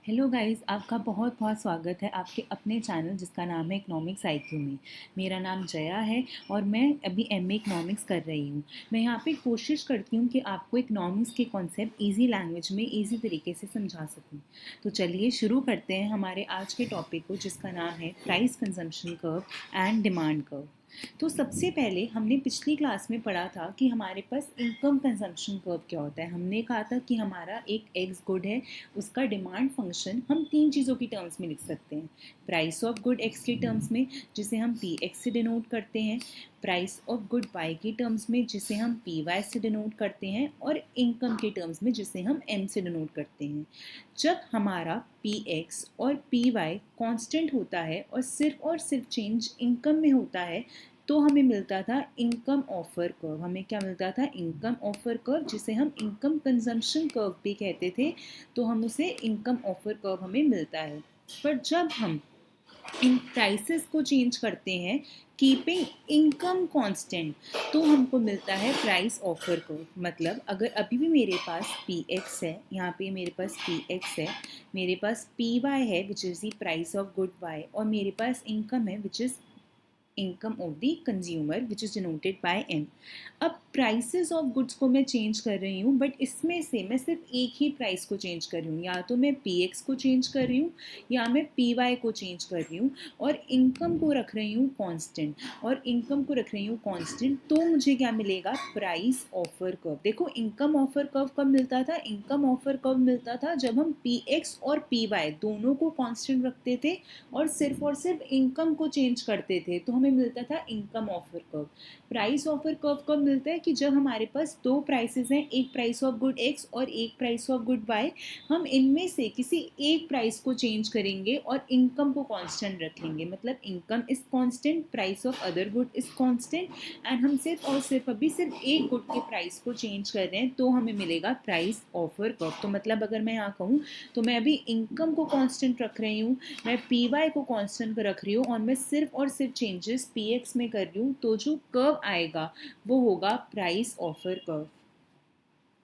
Hello guys, आपका बहुत बहुत स्वागत है आपके अपने चैनल जिसका नाम है इकोनॉमिक्स आईक्यू में। मेरा नाम जया है और मैं अभी एमए इकोनॉमिक्स कर रही हूँ। मैं यहाँ पे कोशिश करती हूँ कि आपको इकोनॉमिक्स के कॉन्सेप्ट इजी लैंग्वेज में इजी तरीके से समझा सकूँ। तो चलिए शुरू करते हैं हमारे आज के टॉपिक को, जिसका नाम है price consumption curve and demand curve. तो सबसे पहले हमने पिछली क्लास में पढ़ा था कि हमारे पास इनकम कंजम्पशन कर्व क्या होता है। हमने कहा था कि हमारा एक एक्स गुड है, उसका डिमांड फंक्शन हम तीन चीज़ों की टर्म्स में लिख सकते हैं। प्राइस ऑफ गुड एक्स के टर्म्स में, जिसे हम पी एक्स से डिनोट करते हैं, प्राइस ऑफ गुड वाई के टर्म्स में, जिसे हम पी वाई से डिनोट करते हैं, और इनकम के टर्म्स में, जिसे हम एम से डिनोट करते हैं। जब हमारा पी एक्स और पी वाई कॉन्स्टेंट होता है और सिर्फ चेंज इनकम में होता है, तो हमें मिलता था इनकम ऑफर कर्व। हमें क्या मिलता था? इनकम ऑफर कर्व, जिसे हम इनकम कंजम्पशन कर्व भी कहते थे। तो हम उसे इनकम ऑफर कर्व हमें मिलता है। पर जब हम इन प्राइसेस को चेंज करते हैं कीपिंग इनकम कांस्टेंट, तो हमको मिलता है प्राइस ऑफर कर्व। मतलब अगर अभी भी मेरे पास पी एक्स है, यहाँ पे मेरे पास पी एक्स है, मेरे पास पी वाई है which is the price of good Y, और मेरे पास इनकम है which is income of the consumer which is denoted by M. अब प्राइसेस ऑफ गुड्स को मैं चेंज कर रही हूँ, बट इसमें से मैं सिर्फ एक ही प्राइस को चेंज कर रही हूँ। या तो मैं पी एक्स को चेंज कर रही हूँ या मैं पी वाई को चेंज कर रही हूँ, और इनकम को रख रही हूँ कांस्टेंट। तो मुझे क्या मिलेगा? Price offer curve. देखो, इनकम ऑफर कर्व कब मिलता था? इनकम ऑफर कर्व मिलता था जब हम पी एक्स और पी वाई दोनों को कांस्टेंट रखते थे और सिर्फ इनकम को चेंज करते थे, तो हमें मिलता था income offer curve. Price offer curve कब मिलता है? कि जब हमारे पास दो प्राइसेस हैं, एक प्राइस ऑफ गुड एक्स और एक प्राइस ऑफ गुड वाई। हम इनमें से किसी एक प्राइस को चेंज करेंगे और इनकम को कांस्टेंट रखेंगे। मतलब income is constant, price of other good is constant, and हम सिर्फ एक गुड के प्राइस को चेंज कर रहे हैं, तो हमें मिलेगा प्राइस ऑफर कर्व। तो मतलब अगर मैं यहाँ कहूँ तो मैं अभी इनकम को कांस्टेंट रख रही हूँ, मैं पी वाई को कांस्टेंट रख रही हूँ, और मैं सिर्फ चेंजेस पी एक्स में कर रही हूँ, तो जो कर्व आएगा वो होगा प्राइस ऑफर कर्व।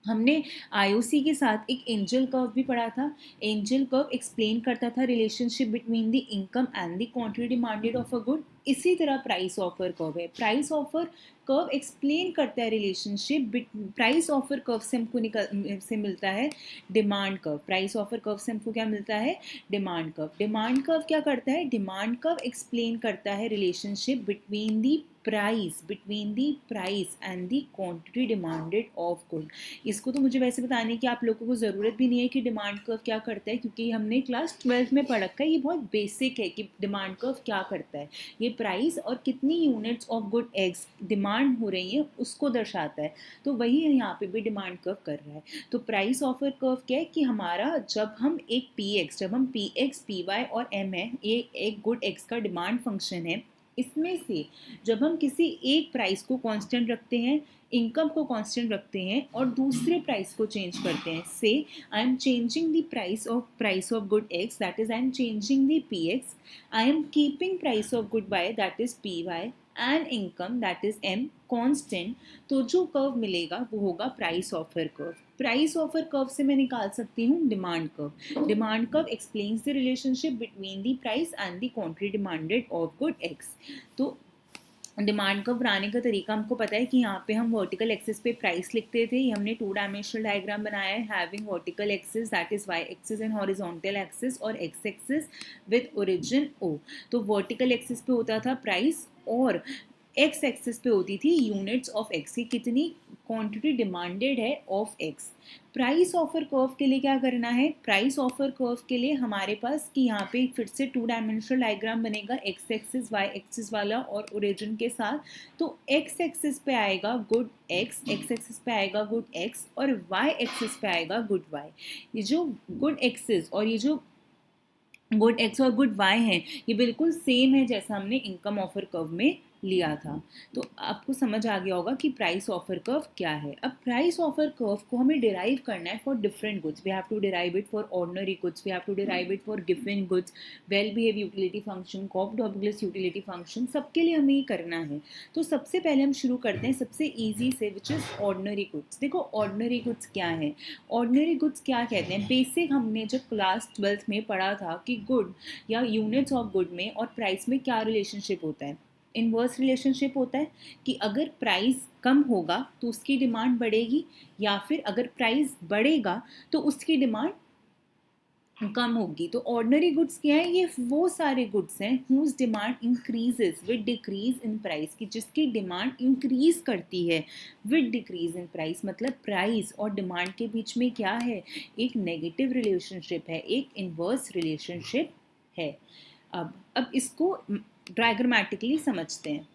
हमने आईओसी के साथ एक एंजल कर्व भी पढ़ा था। एंजल कर्व एक्सप्लेन करता था relationship between the income and the quantity demanded of a good. इसी तरह प्राइस ऑफर कर्व है। प्राइस ऑफर कर्व एक्सप्लेन करता है रिलेशनशिप। प्राइस ऑफर कर्व से हमको मिलता है demand curve. Price offer curve से हमको क्या मिलता है? Demand curve. डिमांड कर्व क्या करता है? डिमांड कर्व एक्सप्लेन करता है relationship between the price and the quantity demanded of good. इसको तो मुझे वैसे बताने की आप लोगों को ज़रूरत भी नहीं है कि डिमांड कर्व क्या करता है, क्योंकि हमने क्लास 12 में पढ़ रखा है। ये बहुत बेसिक है कि डिमांड कर्व क्या करता है। ये प्राइस और कितनी units of good eggs demand हो रही हैं उसको दर्शाता है। तो वही यहाँ पे भी डिमांड कर्व कर रहा है। तो प्राइस ऑफर कर्व क्या है? कि हमारा जब हम पी एक्स पी वाई और एम है, ये एक गुड एक्स का डिमांड फंक्शन है। इसमें से जब हम किसी एक प्राइस को कांस्टेंट रखते हैं, इनकम को कांस्टेंट रखते हैं, और दूसरे प्राइस को चेंज करते हैं, so I am changing the price of good X, that is I am changing the P X, I am keeping price of good Y, that is P Y, and income, that is M, constant. तो जो curve मिलेगा वो होगा price offer curve. Price offer curve से मैं निकाल सकती हूँ demand curve. Demand curve explains the relationship between the price and the quantity demanded of good x. तो डिमांड कर्व बनाने का तरीका हमको पता है कि यहाँ पे हम वर्टिकल एक्सिस पे प्राइस लिखते थे। ये हमने 2 डायमेंशनल डायग्राम बनाया है, having vertical axis that is Y axis and horizontal axis, और X axis with origin O. तो वर्टिकल एक्सिस पे होता था प्राइस, और एक्स एक्सिस पे होती थी यूनिट्स ऑफ एक्स की कितनी क्वांटिटी डिमांडेड है of x. Price offer curve के लिए क्या करना है? प्राइस ऑफर कर्व के लिए हमारे पास कि यहाँ पे फिर से 2 डायमेंशनल डायग्राम बनेगा, एक्स एक्सिस वाई एक्सिस वाला और ओरिजिन के साथ। तो एक्स एक्सिस पे आएगा गुड एक्स, एक्स एक्सिस पे आएगा गुड एक्स, और वाई एक्सिस पे आएगा गुड वाई। ये जो गुड एक्सिस और ये जो गुड एक्स और गुड वाई हैं, ये बिल्कुल सेम है जैसा हमने इनकम ऑफर कर्व में लिया था। तो आपको समझ आ गया होगा कि प्राइस ऑफर कर्व क्या है। अब प्राइस ऑफर कर्व को हमें डिराइव करना है for different goods. We have to derive it for ordinary goods, we have to derive it for given goods, well behave utility function, Cobb Douglas utility function, सबके लिए हमें ये करना है। तो सबसे पहले हम शुरू करते हैं सबसे ईजी से, विच इज़ ऑर्डिनरी गुड्स। देखो ऑर्डिनरी गुड्स क्या है, ऑर्डिनरी गुड्स क्या कहते हैं। बेसिक हमने जब क्लास 12th में पढ़ा था कि गुड या यूनिट्स ऑफ गुड में और प्राइस में क्या रिलेशनशिप होता है। इनवर्स रिलेशनशिप होता है कि अगर प्राइस कम होगा तो उसकी डिमांड बढ़ेगी, या फिर अगर प्राइस बढ़ेगा तो उसकी डिमांड कम होगी। तो ऑर्डिनरी गुड्स क्या है, ये वो सारे गुड्स हैं whose demand increases with decrease in price, की जिसकी डिमांड इंक्रीज करती है विद डिक्रीज इन प्राइस। मतलब प्राइस और डिमांड के बीच में क्या है, एक नेगेटिव रिलेशनशिप है, एक इनवर्स रिलेशनशिप है। अब इसको डायग्रामेटिकली समझते हैं।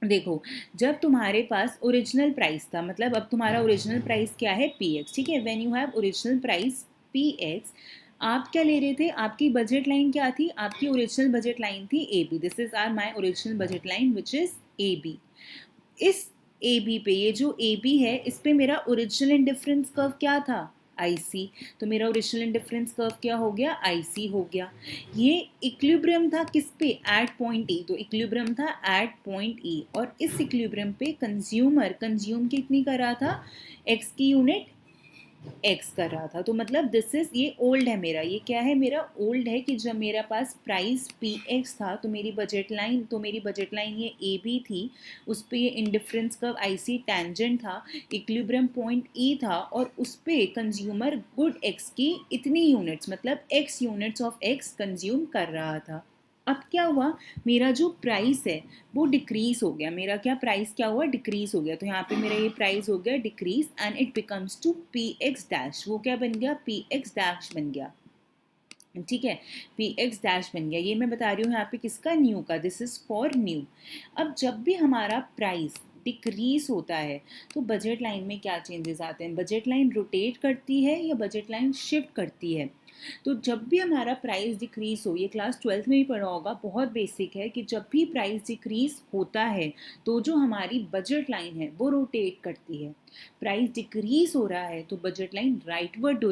देखो, जब तुम्हारे पास ओरिजिनल प्राइस था, मतलब अब तुम्हारा ओरिजिनल प्राइस क्या है, पी एक्स, ठीक है। When you have original price P x, आप क्या ले रहे थे, आपकी बजट लाइन क्या थी, आपकी ओरिजिनल बजट लाइन थी A B. This is our my original budget line which is A B. इस ए बी पे, ये जो ए बी है, इस पे मेरा ओरिजिनल इंडिफरेंस कर्व क्या था, आई सी। तो मेरा ओरिजिनल इंडिफरेंस कर्व क्या हो गया, आई सी हो गया। ये इक्विलिब्रियम था किस पे, एट पॉइंट ई। तो इक्विलिब्रियम था एट पॉइंट ई, और इस इक्विलिब्रियम पे कंज्यूमर कंज्यूम कितनी कर रहा था, एक्स की यूनिट एक्स कर रहा था। तो मतलब दिस इज, ये ओल्ड है मेरा, ये क्या है मेरा ओल्ड है, कि जब मेरा पास प्राइस पी एक्स था तो मेरी बजट लाइन, ये ए बी थी, उस पर ये इंडिफरेंस कर्व आई सी टेंजेंट था, इक्विलिब्रियम पॉइंट ई था, और उस पर कंज्यूमर गुड एक्स की इतनी यूनिट्स, मतलब x units of x consume कर रहा था। अब क्या हुआ, मेरा जो प्राइस है वो डिक्रीज हो गया, मेरा क्या प्राइस क्या हुआ, डिक्रीज हो गया। तो यहाँ पे मेरा ये प्राइस हो गया decrease, and it becomes to P X dash. वो क्या बन गया, पी एक्स डैश बन गया, ठीक है, पी एक्स डैश बन गया। ये मैं बता रही हूँ यहाँ पे किसका, न्यू का, दिस इज फॉर न्यू। अब जब भी हमारा प्राइस डिक्रीज होता है तो बजट लाइन में क्या चेंजेस आते हैं, बजट लाइन रोटेट करती है या बजट लाइन शिफ्ट करती है। तो जब भी हमारा प्राइस डिक्रीज हो, ये क्लास 12th में भी पढ़ा होगा, बहुत बेसिक है, कि जब भी प्राइस डिक्रीज होता है तो जो हमारी बजट लाइन है वो रोटेट करती है। प्राइस डिक्रीज हो रहा है तो बजट लाइन राइटवर्ड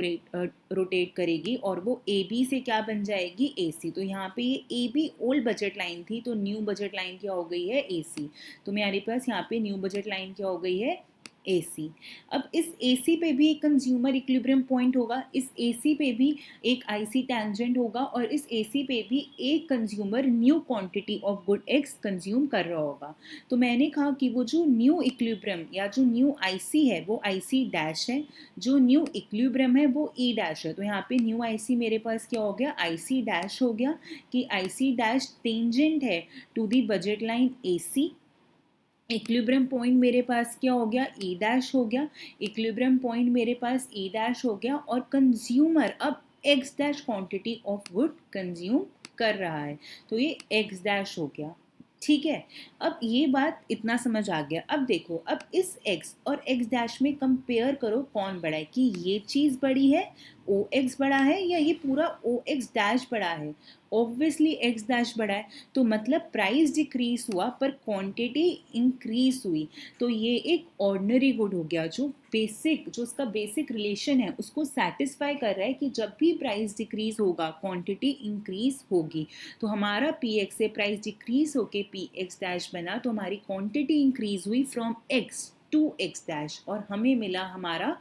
रोटेट करेगी, और वो ए बी से क्या बन जाएगी, ए सी। तो यहाँ पे ये A B old budget line थी, तो न्यू बजट लाइन क्या हो गई है, ए सी। तो मेरे पास यहाँ पे न्यू बजट लाइन क्या हो गई है, AC। अब इस AC पे भी एक कंज्यूमर इक्विलिब्रियम पॉइंट होगा, इस AC पे भी एक IC टेंजेंट होगा, और इस AC पे भी एक consumer new quantity of good X consume कर रहा होगा। तो मैंने कहा कि वो जो न्यू इक्विलिब्रियम या जो न्यू IC है वो IC डैश है, जो न्यू इक्विलिब्रियम है वो E डैश है। तो यहाँ पे न्यू IC मेरे पास क्या हो गया, IC डैश हो गया, कि IC डैश टेंजेंट है to the budget line AC। Equilibrium point मेरे पास क्या हो गया, ई डैश हो गया, इक्विलिब्रियम पॉइंट मेरे पास ई डैश हो गया, और कंज्यूमर अब x dash quantity of good consume कर रहा है, तो ये एक्स डैश हो गया, ठीक है। अब ये बात इतना समझ आ गया। अब देखो, अब इस x और x डैश में कंपेयर करो कौन बड़ा है, कि ये चीज़ बड़ी है, ओ एक्स बड़ा है, या ये पूरा ओ एक्स डैश बड़ा है। ऑब्वियसली एक्स डैश बड़ा है, तो मतलब प्राइस डिक्रीज हुआ पर क्वांटिटी इंक्रीज हुई। तो ये एक ऑर्डिनरी गुड हो गया, जो बेसिक, जो उसका बेसिक रिलेशन है उसको सेटिस्फाई कर रहा है, कि जब भी प्राइस डिक्रीज होगा क्वांटिटी इंक्रीज होगी। तो हमारा पी एक्स से प्राइस डिक्रीज होके पी एक्स डैश बना, तो हमारी क्वांटिटी इंक्रीज हुई from X to X dash, और हमें मिला हमारा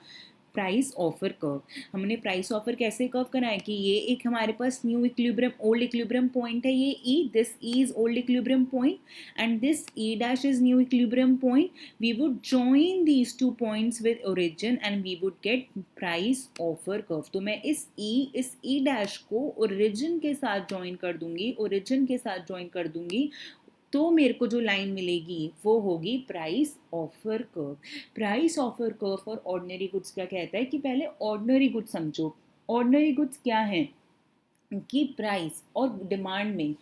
प्राइस ऑफर कर्व। हमने प्राइस ऑफर कैसे कर्व करा है, कि ये एक हमारे पास new equilibrium old equilibrium point है, ये E, this E is old equilibrium point, and this E dash is new equilibrium point. We would join these two points with origin and we would get price offer curve. तो मैं इस ई dash को origin के साथ join कर दूंगी, origin के साथ ज्वाइन कर दूंगी, तो मेरे को जो लाइन मिलेगी वो होगी price offer curve. Price offer curve for ordinary goods क्या कहता है, कि पहले ऑर्डिनरी गुड्स समझो। ऑर्डिनरी गुड्स क्या है, कि प्राइस और डिमांड में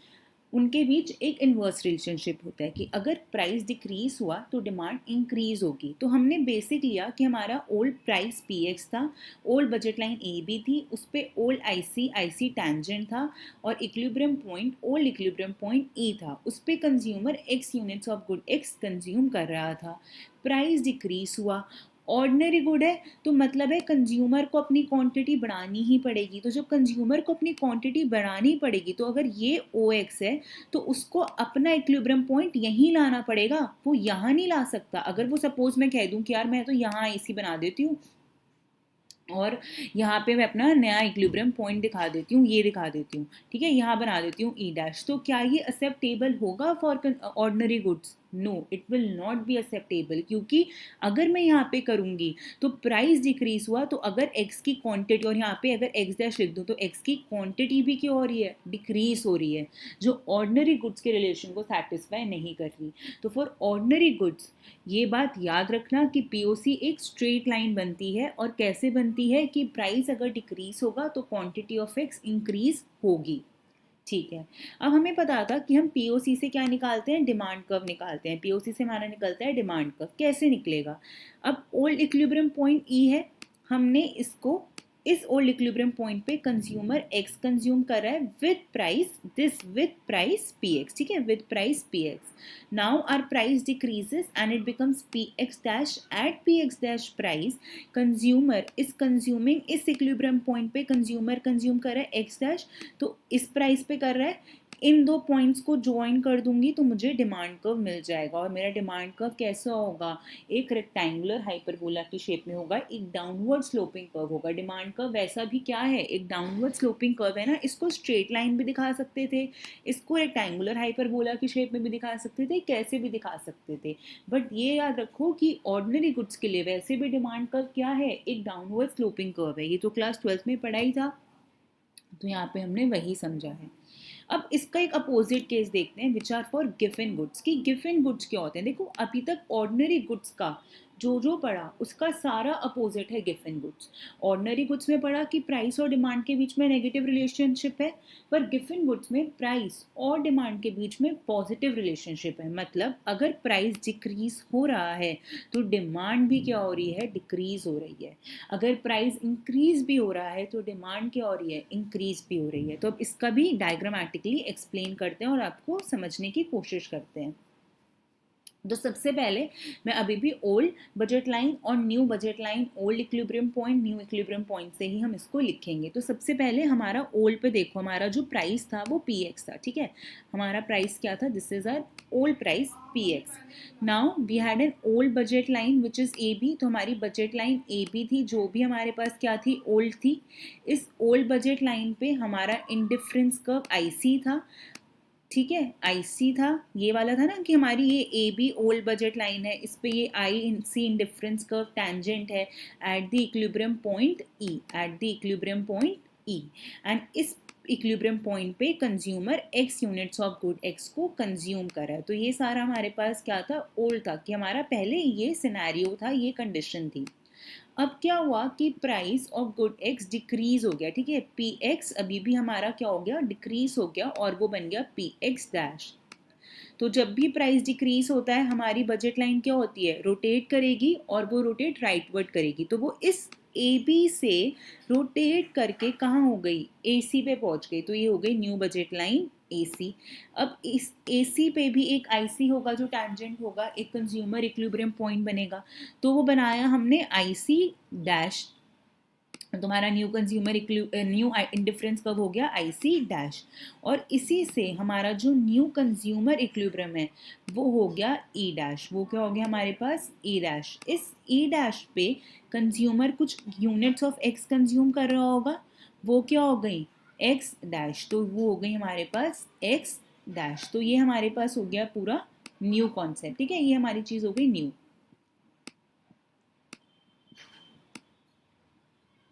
उनके बीच एक इन्वर्स रिलेशनशिप होता है कि अगर प्राइस डिक्रीज हुआ तो डिमांड इंक्रीज होगी। तो हमने बेसिक लिया कि हमारा ओल्ड प्राइस पी एक्स था, old budget line A B थी, उस पर ओल्ड आई सी टेंजेंट था, और equilibrium point old equilibrium point E था, उस पर consumer X units of good X consume कर रहा था। प्राइस डिक्रीज हुआ, ऑर्डिनरी गुड है तो मतलब है कंज्यूमर को अपनी क्वांटिटी बढ़ानी ही पड़ेगी। तो जब कंज्यूमर को अपनी क्वांटिटी बढ़ानी पड़ेगी तो अगर ये ओ एक्स है तो उसको अपना इक्विलिब्रियम पॉइंट यहीं लाना पड़ेगा, वो यहाँ नहीं ला सकता। अगर वो सपोज मैं कह दूं कि यार मैं तो यहाँ एसी बना देती हूँ और यहाँ पे मैं अपना नया इक्विलिब्रियम पॉइंट दिखा देती हूँ, ये दिखा देती हूँ, ठीक है, यहाँ बना देती हूँ ई डैश, तो क्या ये एक्सेप्टेबल होगा for ordinary goods? No, it will not be acceptable, क्योंकि अगर मैं यहाँ पे करूँगी तो प्राइस डिक्रीज हुआ, तो अगर एक्स की क्वांटिटी, और यहाँ पे अगर एक्स डैश लिख दूँ तो एक्स की क्वांटिटी भी क्या हो रही है, डिक्रीज हो रही है, जो ऑर्डिनरी गुड्स के रिलेशन को सेटिस्फाई नहीं कर रही। तो फॉर ऑर्डिनरी गुड्स ये बात याद रखना कि पीओसी एक स्ट्रेट लाइन बनती है, और कैसे बनती है कि प्राइस अगर डिक्रीज होगा तो क्वांटिटी ऑफ एक्स इंक्रीज होगी। ठीक है, अब हमें पता था कि हम पीओसी से क्या निकालते हैं, डिमांड कर्व निकालते हैं। पीओसी से हमारा निकलता है डिमांड कर्व। कैसे निकलेगा? अब ओल्ड इक्विलिब्रियम पॉइंट ई है, हमने इसको इस ओल्ड इक्विलिब्रियम पॉइंट पे कंज्यूमर एक्स कंज्यूम कर रहा है with price this, with price P X, ठीक है, with price P X. Now our price decreases and it becomes P X dash at P X dash price. Consumer is consuming, इस equilibrium point पे consumer consume कर रहा है x dash, तो इस price पे कर रहा है। इन दो पॉइंट्स को ज्वाइन कर दूंगी तो मुझे डिमांड कर्व मिल जाएगा, और मेरा डिमांड कर्व कैसा होगा, एक रेक्टेंगुलर हाइपरबोला की शेप में होगा, एक डाउनवर्ड स्लोपिंग कर्व होगा। डिमांड कर्व वैसा भी क्या है, एक डाउनवर्ड स्लोपिंग कर्व है ना, इसको स्ट्रेट लाइन भी दिखा सकते थे, इसको रेक्टेंगुलर हाइपरबोला की शेप में भी दिखा सकते थे, कैसे भी दिखा सकते थे। बट ये याद रखो कि ऑर्डिनरी गुड्स के लिए वैसे भी डिमांड कर्व क्या है, एक डाउनवर्ड स्लोपिंग कर्व है। ये तो क्लास 12 में पढ़ा ही था, तो यहाँ पे हमने वही समझा है। अब इसका एक अपोजिट केस देखते हैं, which are for given goods. की गिवन गुड्स क्या होते हैं? देखो अभी तक ऑर्डिनरी गुड्स का जो पढ़ा उसका सारा अपोजिट है गिवन गुड्स। ऑर्डिनरी गुड्स में पढ़ा कि प्राइस और डिमांड के बीच में नेगेटिव रिलेशनशिप है, पर गिवन गुड्स में प्राइस और डिमांड के बीच में पॉजिटिव रिलेशनशिप है। मतलब अगर प्राइस डिक्रीज हो रहा है तो डिमांड भी क्या हो रही है, डिक्रीज हो रही है। अगर प्राइस इंक्रीज भी हो रहा है तो डिमांड क्या हो रही है, इंक्रीज भी हो रही है। तो अब इसका भी डायग्रामेटिकली एक्सप्लेन करते हैं और आपको समझने की कोशिश करते हैं। तो सबसे पहले मैं अभी भी ओल्ड बजट लाइन और new budget line, old equilibrium point new equilibrium point से ही हम इसको लिखेंगे। तो सबसे पहले हमारा ओल्ड पे देखो, हमारा जो प्राइस था वो पी एक्स था, ठीक है, हमारा प्राइस क्या था, this is our old price P X. Now we had an old budget line which is A B, तो हमारी बजट लाइन ए बी थी, जो भी हमारे पास क्या थी, ओल्ड थी। इस ओल्ड बजट लाइन पे हमारा इंडिफरेंस कर्व आई सी था, ठीक है, आई सी था, ये वाला था ना कि हमारी ये A B old budget line है, इस पे ये I C indifference curve tangent है at the equilibrium point E, at the equilibrium point E. And इस इक्विलिब्रियम पॉइंट पे consumer X units of good X को कंज्यूम कर रहा है। तो ये सारा हमारे पास क्या था, ओल्ड था, कि हमारा पहले ये सिनेरियो था, ये कंडीशन थी। अब क्या हुआ कि price of good x decrease हो गया, ठीक है, पी एक्स अभी भी हमारा क्या हो गया, डिक्रीज हो गया, और वो बन गया पी एक्स डैश। तो जब भी प्राइस डिक्रीज होता है हमारी बजट लाइन क्या होती है, रोटेट करेगी, और वो रोटेट राइटवर्ड करेगी। तो वो इस ए बी से रोटेट करके कहाँ हो गई, ए सी पे पहुंच गई, तो ये हो गई न्यू बजट लाइन ए सी। अब इस ए सी पे भी एक आई सी होगा जो टैंजेंट होगा, एक कंज्यूमर इक्विलिब्रियम पॉइंट बनेगा, तो वो बनाया हमने आई सी डैश। तुम्हारा न्यू कंज्यूमर न्यू इंडिफरेंस कब हो गया, आई सी डैश। और इसी से हमारा जो न्यू कंज्यूमर इक्विलिब्रियम है वो हो गया ई डैश। वो क्या हो गया हमारे पास, ई डैश। इस ई डैश पे कंज्यूमर कुछ यूनिट्स ऑफ एक्स कंज्यूम कर रहा होगा, वो क्या हो गई, एक्स डैश, तो वो हो गई हमारे पास एक्स डैश। तो ये हमारे पास हो गया पूरा न्यू कॉन्सेप्ट, ठीक है, ये हमारी चीज हो गई न्यू।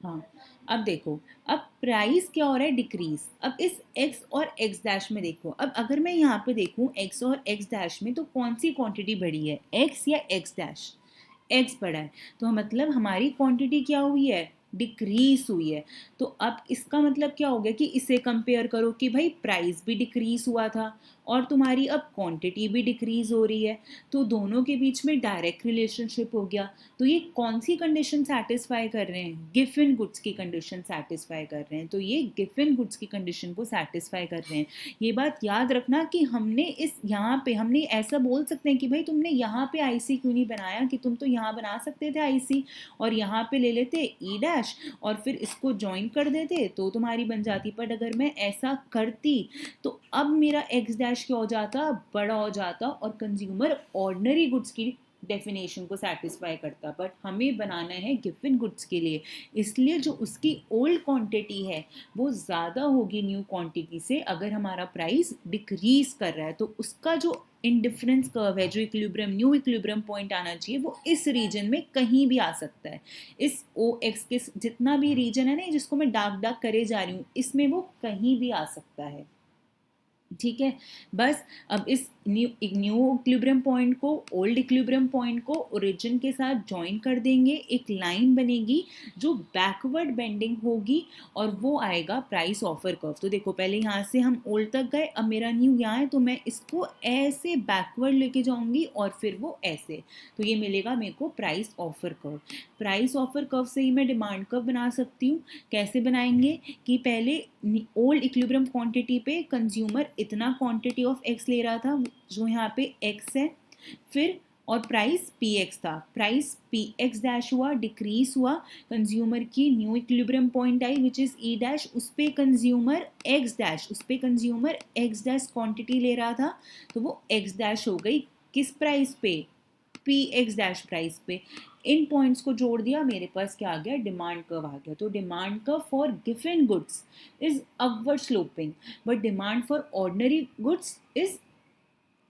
हाँ, अब देखो, अब प्राइस क्या हो रहा है, डिक्रीज। अब इस x और x डैश में देखो, अब अगर मैं यहाँ पे देखूँ x और x डैश में, तो कौन सी क्वांटिटी बढ़ी है, x या x डैश, x बढ़ा है, तो मतलब हमारी क्वांटिटी क्या हुई है, डिक्रीज हुई है। तो अब इसका मतलब क्या हो गया कि इसे कंपेयर करो कि भाई प्राइस भी डिक्रीज हुआ था और तुम्हारी अब क्वांटिटी भी डिक्रीज हो रही है, तो दोनों के बीच में डायरेक्ट रिलेशनशिप हो गया। तो ये कौन सी कंडीशन सेटिस्फाई कर रहे हैं? गिवन गुड्स की कंडीशन सेटिस्फाई कर रहे हैं। तो ये गिवन गुड्स की कंडीशन को सेटिस्फाई कर रहे हैं। ये बात याद रखना कि हमने इस यहाँ पे हमने ऐसा बोल सकते हैं कि भाई तुमने यहाँ पे आईसी क्यों नहीं बनाया, कि तुम तो यहाँ बना सकते थे आईसी और यहाँ पे ले लेते ई डैश और फिर इसको ज्वाइन कर देते तो तुम्हारी बन जाती। बट अगर मैं ऐसा करती तो अब मेरा एक्स डैश क्या हो जाता? बड़ा हो जाता और कंज्यूमर ऑर्डिनरी गुड्स की डेफिनेशन को सेटिस्फाई करता। बट हमें बनाना है गिवन गुड्स के लिए, इसलिए जो उसकी ओल्ड क्वांटिटी है वो ज़्यादा होगी न्यू क्वांटिटी से। अगर हमारा प्राइस डिक्रीज कर रहा है तो उसका जो इंडिफरेंस कर्व है, जो इक्विलिब्रियम न्यू इक्विलिब्रियम पॉइंट आना चाहिए, वो इस रीजन में कहीं भी आ सकता है। इस ओ एक्स के जितना भी रीजन है ना जिसको मैं डार्क डार्क करे जा रही हूँ, इसमें वो कहीं भी आ सकता है। ठीक है, बस अब इस न्यू इक्विलिब्रियम पॉइंट को ओल्ड इक्विलिब्रियम पॉइंट को ओरिजिन के साथ ज्वाइन कर देंगे, एक लाइन बनेगी जो बैकवर्ड बेंडिंग होगी और वो आएगा प्राइस ऑफर कर्व। तो देखो पहले यहाँ से हम ओल्ड तक गए, अब मेरा न्यू यहाँ है तो मैं इसको ऐसे बैकवर्ड लेके जाऊंगी और फिर वो ऐसे, तो ये मिलेगा मेरे को price offer curve. Price offer curve से ही मैं डिमांड कर्व बना सकती हूँ। कैसे बनाएंगे कि पहले ओल्ड इक्विलिब्रियम क्वांटिटी पे कंज्यूमर इतना क्वांटिटी ऑफ एक्स ले रहा था जो यहाँ पे एक्स है, फिर और प्राइस पी एक्स था, प्राइस पी एक्स डैश हुआ, डिक्रीज हुआ, कंज्यूमर की new equilibrium point I which is E dash, उस पे कंज्यूमर एक्स डैश, उस पे कंज्यूमर एक्स डैश क्वांटिटी ले रहा था तो वो एक्स डैश हो गई किस प्राइस पे? पी एक्स डैश प्राइस पे। इन पॉइंट्स को जोड़ दिया, मेरे पास क्या आ गया? डिमांड कर्व आ गया। तो demand curve for given goods is upward sloping but demand for ordinary goods is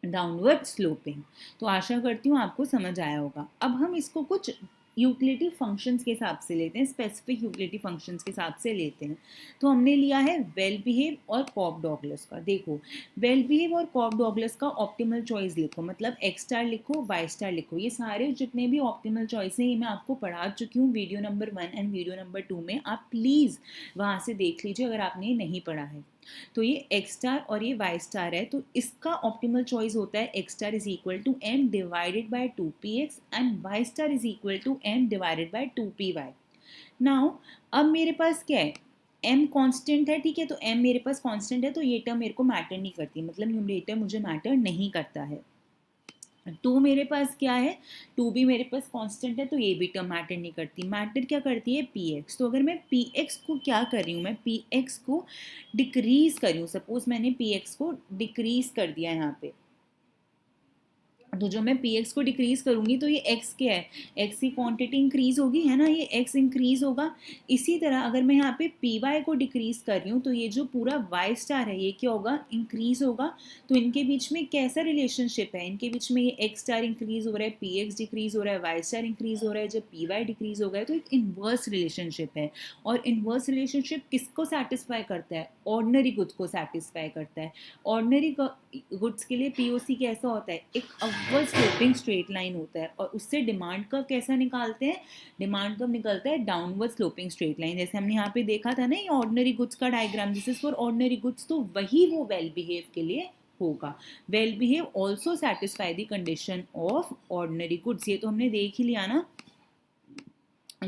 downward sloping. तो आशा करती हूँ आपको समझ आया होगा। अब हम इसको कुछ यूटिलिटी फंक्शंस के हिसाब से लेते हैं, स्पेसिफिक यूटिलिटी फंक्शंस के हिसाब से लेते हैं। तो हमने लिया है वेल बिहेव और कॉब डॉगलस का। देखो वेल बिहेव और कॉब डॉगलस का ऑप्टिमल चॉइस लिखो, मतलब एक्स स्टार लिखो, वाई स्टार लिखो। ये सारे जितने भी ऑप्टिमल चॉइस हैं ये मैं आपको पढ़ा चुकी हूँ video number 1 and video number 2 में। आप प्लीज़ वहाँ से देख लीजिए अगर आपने ये नहीं पढ़ा है। तो ये एक्स स्टार और ये वाई स्टार है, तो इसका ऑप्टिमल चॉइस होता है X star is equal to M divided by 2px and Y star is equal to M divided by 2py। Now अब मेरे पास क्या है? m कांस्टेंट है, ठीक है, तो m मेरे पास कांस्टेंट है तो ये टर्म मेरे को मैटर नहीं करती, मतलब न्यूमरेटर मुझे मैटर नहीं करता है। टू मेरे पास क्या है? टू भी मेरे पास कांस्टेंट है तो ये भी टर्म मैटर नहीं करती। मैटर क्या करती है? P x. तो अगर मैं पी एक्स को क्या कर रही हूँ, मैं पी एक्स को डिक्रीज कर रही हूँ। सपोज मैंने पी एक्स को डिक्रीज कर दिया यहाँ पे, तो जो मैं पी एक्स को डिक्रीज करूंगी तो ये एक्स क्या है? एक्स की क्वांटिटी इंक्रीज होगी, है ना, ये एक्स इंक्रीज होगा। इसी तरह अगर मैं यहाँ पे पी वाई को डिक्रीज कर रही हूँ तो ये जो पूरा वाई स्टार है ये क्या होगा? इंक्रीज होगा। तो इनके बीच में कैसा रिलेशनशिप है? इनके बीच में ये एक्स स्टार इंक्रीज हो रहा है, पी एक्स डिक्रीज हो रहा है, वाई स्टार इंक्रीज हो रहा है। जब पी वाई डिक्रीज हो गया तो एक इन्वर्स रिलेशनशिप है। और इन्वर्स रिलेशनशिप किसको सेटिस्फाई करता है? ऑर्डिनरी गुड्स को सेटिस्फाई करता है। ऑर्डिनरी गुड्स के लिए पीओसी कैसा होता है? एक अपवर्ड स्लोपिंग स्ट्रेट लाइन होता है। और उससे डिमांड कर्व कैसा निकालते हैं? डिमांड कर्व निकलता है डाउनवर्ड स्लोपिंग स्ट्रेट लाइन। जैसे हमने यहाँ पे देखा था ना ये ऑर्डिनरी गुड्स का diagram, this is for ordinary goods, तो वही वो वेल बिहेव के लिए होगा। Well behave also satisfy the condition of ordinary goods. ये तो हमने देख ही लिया ना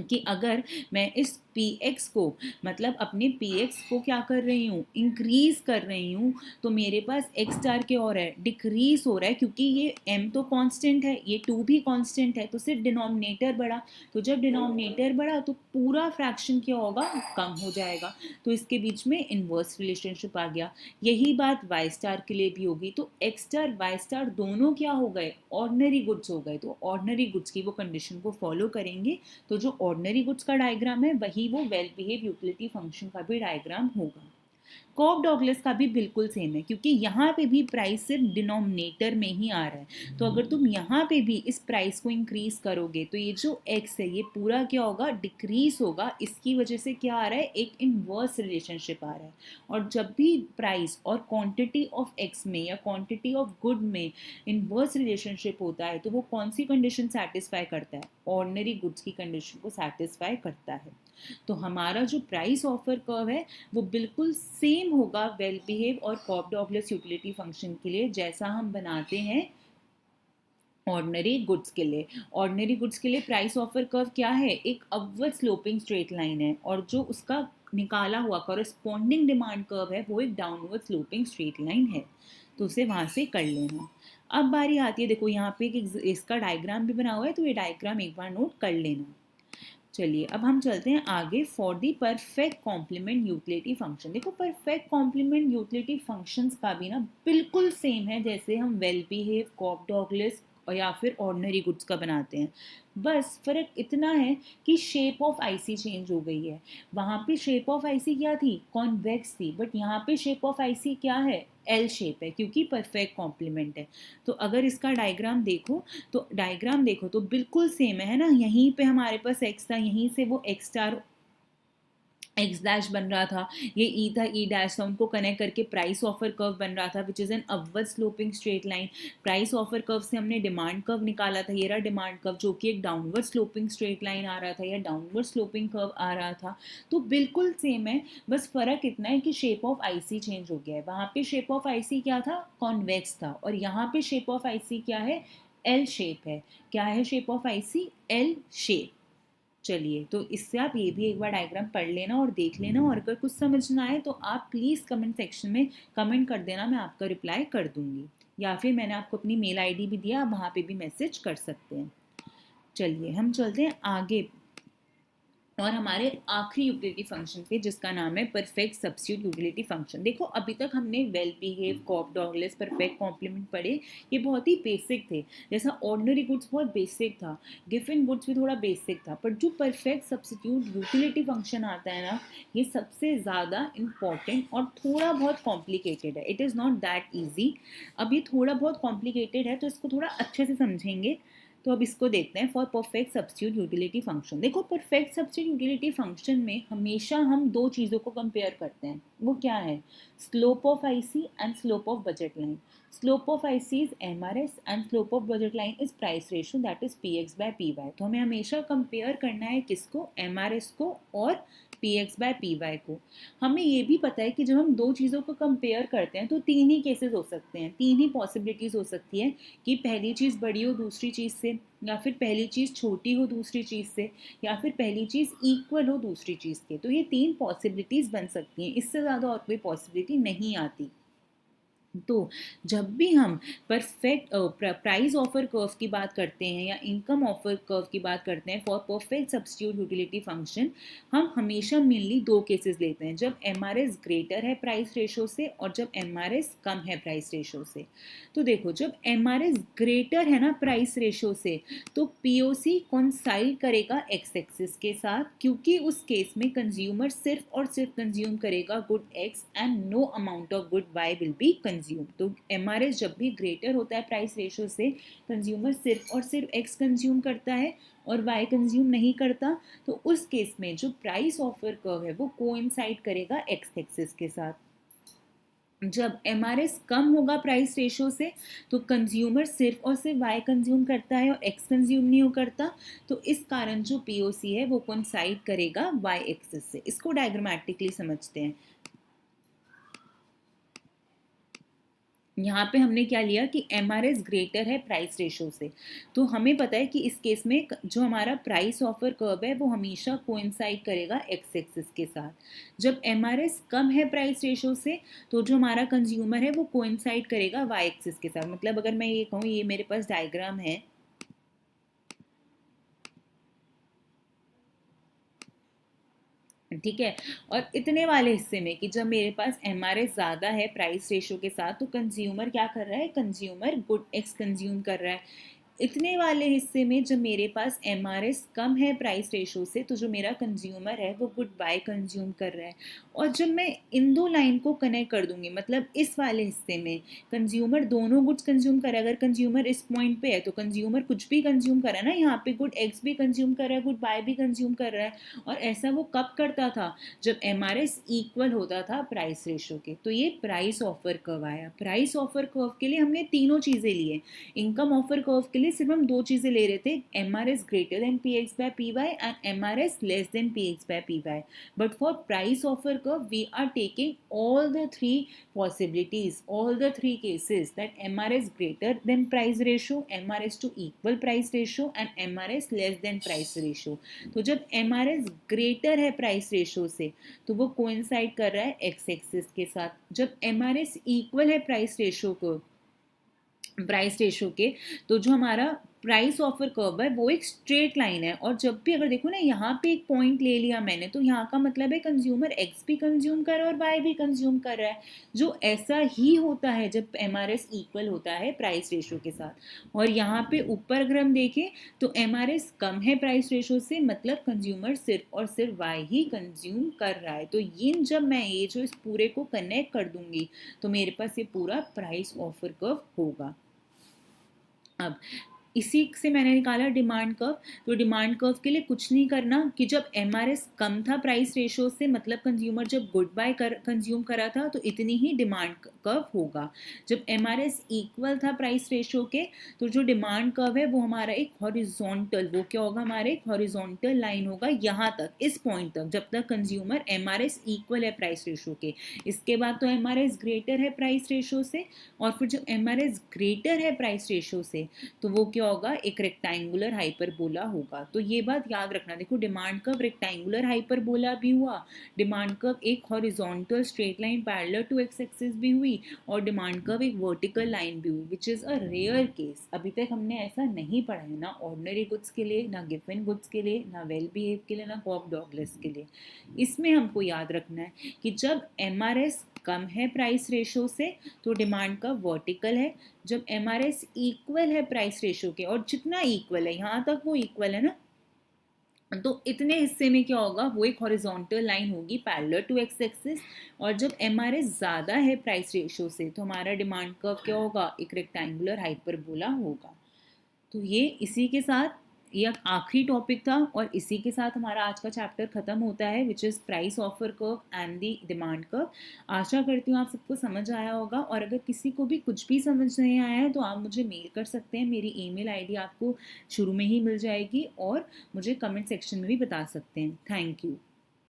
कि अगर मैं इस px को, मतलब अपने px को क्या कर रही हूँ? इंक्रीज कर रही हूँ, तो मेरे पास x स्टार के और है डिक्रीज हो रहा है, क्योंकि ये m तो कांस्टेंट है, ये 2 भी कांस्टेंट है, तो सिर्फ डिनोमिनेटर बढ़ा। तो जब डिनोमिनेटर बढ़ा तो पूरा फ्रैक्शन क्या होगा? कम हो जाएगा। तो इसके बीच में इन्वर्स रिलेशनशिप आ गया। यही बात y स्टार के लिए भी होगी। तो x स्टार y स्टार दोनों क्या हो गए? ऑर्डिनरी गुड्स हो गए। तो ऑर्डिनरी गुड्स की वो कंडीशन को फॉलो करेंगे, तो जो ऑर्डिनरी गुड्स का डायग्राम है वही वो वेल बिहेव यूटिलिटी फंक्शन का भी डायग्राम होगा। कॉब डॉगलस का भी बिल्कुल सेम है, क्योंकि यहाँ पे भी प्राइस सिर्फ डिनोमिनेटर में ही आ रहा है। तो अगर तुम यहाँ पे भी इस प्राइस को इंक्रीज करोगे तो ये जो x है ये पूरा क्या होगा? डिक्रीज होगा। इसकी वजह से क्या आ रहा है? एक इनवर्स रिलेशनशिप आ रहा है। और जब भी प्राइस और क्वांटिटी ऑफ x में या क्वांटिटी ऑफ गुड में इनवर्स रिलेशनशिप होता है तो वो कौन सी कंडीशन सेटिस्फाई करता है? ऑर्डिनरी गुड्स की कंडीशन को सेटिस्फाई करता है। तो हमारा जो प्राइस ऑफर कर्व है वो बिल्कुल सेम होगा वेल बिहेव और कॉप डॉगलेस यूटिलिटी फंक्शन के लिए जैसा हम बनाते हैं ऑर्डिनरी गुड्स के लिए। ऑर्डिनरी गुड्स के लिए प्राइस ऑफर कर्व क्या है, एक अपवर्ड स्लोपिंग स्ट्रेट लाइन है, और जो उसका निकाला हुआ कॉरेस्पॉन्डिंग डिमांड कर्व है वो एक डाउनवर्ड स्लोपिंग स्ट्रेट लाइन है। तो उसे वहाँ से कर लेना। अब बारी आती है, देखो यहाँ पे इसका डायग्राम भी बना हुआ है, तो ये डायग्राम एक बार नोट कर लेना। चलिए अब हम चलते हैं आगे for the perfect complement utility function. देखो परफेक्ट कॉम्प्लीमेंट यूटिलिटी फंक्शंस का भी ना बिल्कुल सेम है जैसे हम वेल बिहेव, कॉप डॉगलेस और या फिर ऑर्डिनरी गुड्स का बनाते हैं। बस फ़र्क इतना है कि शेप ऑफ आईसी चेंज हो गई है। वहाँ पे शेप ऑफ आईसी क्या थी, कॉन्वेक्स थी, बट यहाँ पे शेप ऑफ आईसी क्या है, एल शेप है, क्योंकि परफेक्ट कॉम्प्लीमेंट है। तो अगर इसका डायग्राम देखो तो बिल्कुल सेम है ना। यहीं पे हमारे पास एक्स था, यहीं से वो एक्स स्टार एक्स डैश बन रहा था, ये ई था, ई डैश था, उनको कनेक्ट करके प्राइस ऑफर कर्व बन रहा था which is an upward sloping straight line. Price offer curve से हमने डिमांड कर्व निकाला था, ये रहा डिमांड कर्व जो कि एक डाउनवर्ड स्लोपिंग स्ट्रेट लाइन आ रहा था या डाउनवर्ड स्लोपिंग कर्व आ रहा था। तो बिल्कुल सेम है, बस फ़र्क इतना है कि शेप ऑफ आईसी चेंज हो गया है। वहाँ पे शेप ऑफ आईसी क्या था, कॉन्वेक्स था, और यहाँ पे शेप ऑफ आईसी क्या है, एल शेप है। क्या है shape of IC, L shape. चलिए तो इससे आप ये भी एक बार डायग्राम पढ़ लेना और देख लेना, और अगर कुछ समझ ना आए तो आप प्लीज़ कमेंट सेक्शन में कमेंट कर देना, मैं आपका रिप्लाई कर दूंगी, या फिर मैंने आपको अपनी मेल आईडी भी दिया, आप वहाँ पे भी मैसेज कर सकते हैं। चलिए हम चलते हैं आगे और हमारे आखिरी यूटिलिटी फंक्शन पे जिसका नाम है परफेक्ट सब्स्टिट्यूट यूटिलिटी फंक्शन। देखो अभी तक हमने well behave, Cobb Douglas, perfect complement पढ़े, ये बहुत ही बेसिक थे। जैसा ऑर्डिनरी गुड्स बहुत बेसिक था, गिवन गुड्स भी थोड़ा बेसिक था, पर जो परफेक्ट सब्स्टिट्यूट यूटिलिटी फंक्शन आता है ना, ये सबसे ज़्यादा इम्पॉर्टेंट और थोड़ा बहुत कॉम्प्लिकेटेड है। It is not that easy. अब ये थोड़ा बहुत कॉम्प्लिकेटेड है तो इसको थोड़ा अच्छे से समझेंगे। तो अब इसको देखते हैं for perfect substitute utility function. देखो परफेक्ट सब्स्टिट्यूट यूटिलिटी फंक्शन में हमेशा हम दो चीज़ों को कंपेयर करते हैं, वो क्या है, slope of IC and slope of budget line. Slope of IC is MRS and slope of budget line is price ratio, that is PX by PY. तो हमें हमेशा कंपेयर करना है किसको, एमआरएस को और पीएक्स बाय पीवाई को। हमें ये भी पता है कि जब हम दो चीज़ों को कंपेयर करते हैं तो तीन ही केसेस हो सकते हैं, तीन ही पॉसिबिलिटीज़ हो सकती है कि पहली चीज़ बड़ी हो दूसरी चीज़ से, या फिर पहली चीज़ छोटी हो दूसरी चीज़ से, या फिर पहली चीज़ इक्वल हो दूसरी चीज़ के। तो ये तीन पॉसिबिलिटीज़ बन सकती हैं, इससे ज़्यादा और कोई पॉसिबिलिटी नहीं आती। तो जब भी हम परफेक्ट प्राइस ऑफर कर्व की बात करते हैं या इनकम ऑफर कर्व की बात करते हैं for perfect substitute utility function, हम हमेशा मेनली दो केसेस लेते हैं, जब एमआरएस ग्रेटर है प्राइस रेशो से और जब एमआरएस कम है प्राइस रेशो से। तो देखो जब एमआरएस ग्रेटर है ना प्राइस रेशो से, तो पीओसी कॉन्साइड करेगा एक्स एक्सिस के साथ, क्योंकि उस केस में कंज्यूमर सिर्फ और सिर्फ कंज्यूम करेगा good X and no amount of good Y will be consume. तो एमआरएस जब भी ग्रेटर होता है प्राइस रेशो से, कंज्यूमर सिर्फ और सिर्फ एक्स कंज्यूम करता है और वाई कंज्यूम नहीं करता। तो उस केस में जो प्राइस ऑफर कर्व है वो कोइंसाइड करेगा एक्स एक्सिस के साथ। जब एमआरएस कम होगा प्राइस रेशो से, तो कंज्यूमर सिर्फ और सिर्फ वाई कंज्यूम करता है और एक्स कंज्यूम नहीं करता। तो इस कारण जो पीओसी है वो कोइंसाइड करेगा वाई एक्सिस से। इसको डायग्रामेटिकली समझते हैं। यहाँ पे हमने क्या लिया कि एम आर एस ग्रेटर है प्राइस रेशो से, तो हमें पता है कि इस केस में जो हमारा प्राइस ऑफर कर्व है वो हमेशा कोइंसाइड करेगा एक्स एक्सिस के साथ। जब एम आर एस कम है प्राइस रेशो से, तो जो हमारा कंज्यूमर है वो कोइंसाइड करेगा वाई एक्सिस के साथ। मतलब अगर मैं ये कहूँ, ये मेरे पास डायग्राम है, ठीक है, और इतने वाले हिस्से में कि जब मेरे पास एम आर एस ज़्यादा है प्राइस रेशो के साथ, तो कंज्यूमर क्या कर रहा है, कंज्यूमर गुड एक्स कंज्यूम कर रहा है। इतने वाले हिस्से में जब मेरे पास एम आर एस कम है प्राइस रेशो से, तो जो मेरा कंज्यूमर है वो गुड बाय कंज्यूम कर रहा है। और जब मैं इन दो लाइन को कनेक्ट कर दूंगी, मतलब इस वाले हिस्से में कंज्यूमर दोनों गुड्स कंज्यूम कर रहा है, अगर कंज्यूमर इस पॉइंट पे है तो कंज्यूमर कुछ भी कंज्यूम कर रहा है ना, यहाँ पे गुड एक्स भी कंज्यूम कर रहा है, गुड बाय भी कंज्यूम कर रहा है। और ऐसा वो कब करता था, जब एम आर एस इक्वल होता था प्राइस रेशो के। तो ये प्राइस ऑफर कर्व आया। प्राइस ऑफर कर्व के लिए हमने तीनों चीज़ें लिए। इनकम ऑफर कर्व के लिए सिर्फ हम दो चीज़ें ले रहे थे, M R S greater than P X by P Y and M R S less than P X by P Y. But for price offer curve we are taking all the three possibilities, all the three cases, that MRS greater than price ratio, MRS to equal price ratio and MRS less than price ratio. तो जब MRS greater है price ratio से तो वो coincide कर रहा है x axis के साथ. जब MRS equal है price ratio के, तो जो हमारा प्राइस ऑफर कर्व है वो एक स्ट्रेट लाइन है. और जब भी अगर देखो ना, यहाँ पे एक पॉइंट ले लिया मैंने, तो यहाँ का मतलब है कंज्यूमर एक्स भी कंज्यूम कर रहा है और वाई भी कंज्यूम कर रहा है. जो ऐसा ही होता है जब एम आर एस इक्वल होता है प्राइस रेशो के साथ. और यहाँ पे ऊपर अगर हम देखें तो एम आर एस कम है प्राइस रेशो से, मतलब कंज्यूमर सिर्फ और सिर्फ वाई ही कंज्यूम कर रहा है. तो ये जब मैं ये जो इस पूरे को कनेक्ट कर दूंगी तो मेरे पास ये पूरा प्राइस ऑफर कर्व होगा. अब इसी से मैंने निकाला डिमांड कर्व. तो डिमांड कर्व के लिए कुछ नहीं करना कि जब एम आर एस कम था प्राइस रेशो से, मतलब कंज्यूमर जब गुड बाय कंज्यूम करा था, तो इतनी ही डिमांड कर्व होगा. जब एम आर एस इक्वल था प्राइस रेशो के, तो जो डिमांड कर्व है वो हमारा एक हॉरिजॉन्टल, वो क्या होगा, हमारा एक हॉरिजॉन्टल लाइन होगा यहाँ तक, इस पॉइंट तक, जब तक consumer M R S equal है प्राइस रेशो के. इसके बाद तो एम आर एस ग्रेटर है प्राइस रेशो से, और फिर जब एम आर एस ग्रेटर है प्राइस रेशो से तो वो क्या होगा, एक रेक्टेंगुलर हाइपरबोला होगा. तो ये बात याद रखना. देखो डिमांड कर्व रेक्टेंगुलर हाइपरबोला भी हुआ, डिमांड कर्व एक horizontal straight line parallel to X axis भी हुई, और डिमांड कर्व एक वर्टिकल लाइन भी हुई, which is a rare case. अभी तक हमने ऐसा नहीं पढ़ा है, ना ऑर्डिनरी गुड्स के लिए, ना गिवन गुड्स के लिए, ना वेल बिहेव के लिए, ना कॉक डॉगलेस के लिए. इसमें हमको याद रखना है कि जब एम आर एस कम है प्राइस रेशो से तो डिमांड कर्व वर्टिकल है. जब एम आर एस इक्वल है प्राइस रेशो के, और जितना इक्वल है यहाँ तक वो इक्वल है ना, तो इतने हिस्से में क्या होगा, वो एक हॉरिजॉन्टल लाइन होगी पैरेलल टू एक्स एक्सिस. और जब एम आर एस ज़्यादा है प्राइस रेशो से तो हमारा डिमांड कर्व क्या होगा, एक रेक्टेंगुलर हाइपरबोला होगा. तो ये इसी के साथ ये आखिरी टॉपिक था, और इसी के साथ हमारा आज का चैप्टर खत्म होता है, which is price offer curve and the demand curve. आशा करती हूँ आप सबको समझ आया होगा, और अगर किसी को भी कुछ भी समझ नहीं आया है तो आप मुझे मेल कर सकते हैं. मेरी ईमेल आईडी आपको शुरू में ही मिल जाएगी, और मुझे कमेंट सेक्शन में भी बता सकते हैं. Thank you.